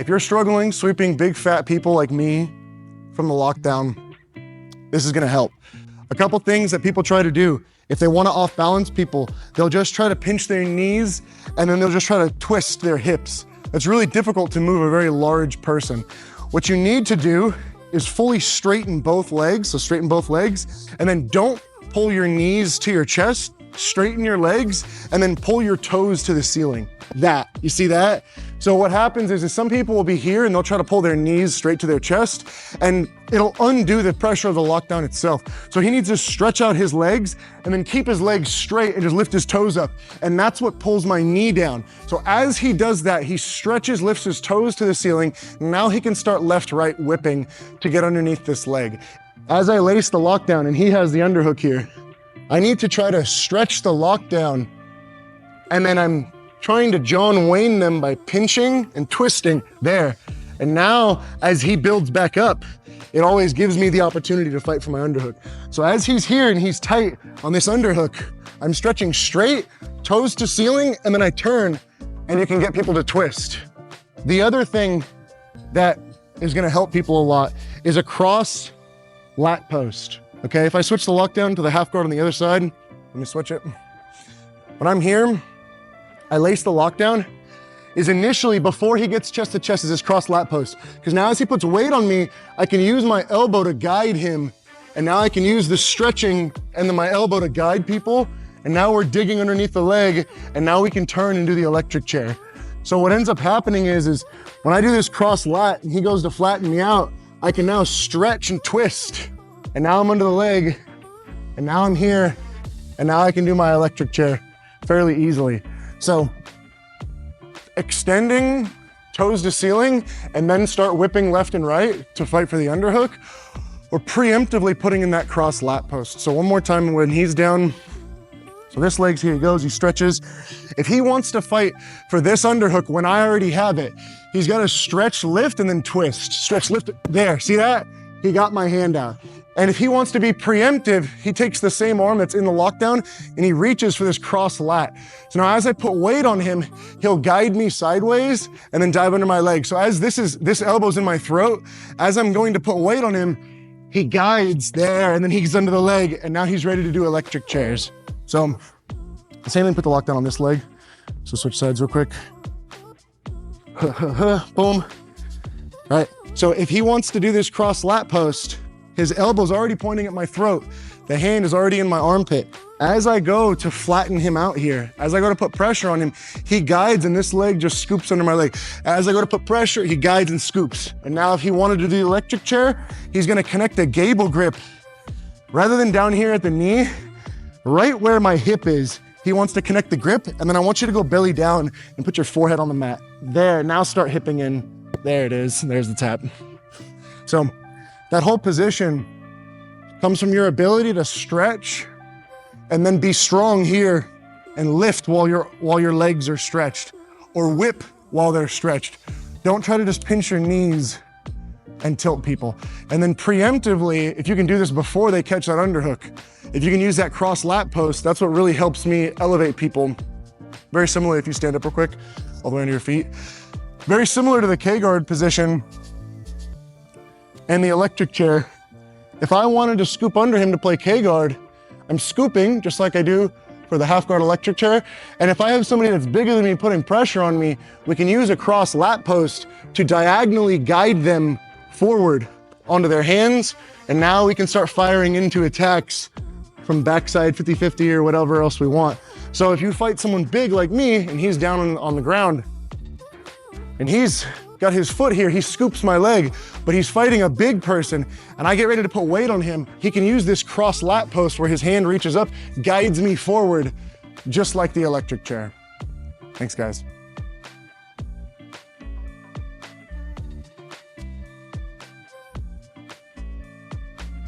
if you're struggling sweeping big fat people like me from the lockdown, this is gonna help. A couple things that people try to do, if they wanna off balance people, they'll just try to pinch their knees and then they'll just try to twist their hips. It's really difficult to move a very large person. What you need to do is fully straighten both legs, so straighten both legs, and then don't pull your knees to your chest, straighten your legs, and then pull your toes to the ceiling. That, you see that? So what happens is some people will be here and they'll try to pull their knees straight to their chest and it'll undo the pressure of the lockdown itself. So he needs to stretch out his legs and then keep his legs straight and just lift his toes up. And that's what pulls my knee down. So as he does that, he stretches, lifts his toes to the ceiling. Now he can start left-right whipping to get underneath this leg. As I lace the lockdown and he has the underhook here, I need to try to stretch the lockdown and then I'm trying to John Wayne them by pinching and twisting there. And now as he builds back up, it always gives me the opportunity to fight for my underhook. So as he's here and he's tight on this underhook, I'm stretching straight, toes to ceiling, and then I turn and you can get people to twist. The other thing that is gonna help people a lot is a cross lat post. Okay, if I switch the lockdown to the half guard on the other side, let me switch it. When I'm here, I lace the lockdown, is initially before he gets chest to chest is this cross lat post. Because now as he puts weight on me, I can use my elbow to guide him. And now I can use the stretching and then my elbow to guide people. And now we're digging underneath the leg and now we can turn and do the electric chair. So what ends up happening is when I do this cross lat and he goes to flatten me out, I can now stretch and twist. And now I'm under the leg and now I'm here and now I can do my electric chair fairly easily. So extending toes to ceiling and then start whipping left and right to fight for the underhook, or preemptively putting in that cross lat post. So one more time when he's down, so this leg's here he goes, he stretches. If he wants to fight for this underhook when I already have it, he's got to stretch, lift, and then twist. Stretch, lift, there, see that? He got my hand out. And if he wants to be preemptive, he takes the same arm that's in the lockdown and he reaches for this cross lat. So now as I put weight on him, he'll guide me sideways and then dive under my leg. So as this elbow's in my throat, as I'm going to put weight on him, he guides there and then he's under the leg and now he's ready to do electric chairs. So the same thing, put the lockdown on this leg. So switch sides real quick. Boom. Right, so if he wants to do this cross lat post, his elbow's already pointing at my throat. The hand is already in my armpit. As I go to flatten him out here, as I go to put pressure on him, he guides and this leg just scoops under my leg. As I go to put pressure, he guides and scoops. And now if he wanted to do the electric chair, he's gonna connect a gable grip. Rather than down here at the knee, right where my hip is, he wants to connect the grip, and then I want you to go belly down and put your forehead on the mat. There, now start hipping in. There it is, there's the tap. So, that whole position comes from your ability to stretch and then be strong here and lift while your legs are stretched, or whip while they're stretched. Don't try to just pinch your knees and tilt people. And then preemptively, if you can do this before they catch that underhook, if you can use that cross lat post, that's what really helps me elevate people. Very similar if you stand up real quick, all the way under your feet. Very similar to the K-guard position and the electric chair. If I wanted to scoop under him to play K-guard, I'm scooping just like I do for the half guard electric chair. And if I have somebody that's bigger than me putting pressure on me, we can use a cross lat post to diagonally guide them forward onto their hands. And now we can start firing into attacks from backside 50-50 or whatever else we want. So if you fight someone big like me and he's down on the ground and he's got his foot here, he scoops my leg, but he's fighting a big person and I get ready to put weight on him, he can use this cross lat post where his hand reaches up, guides me forward, just like the electric chair. Thanks, guys.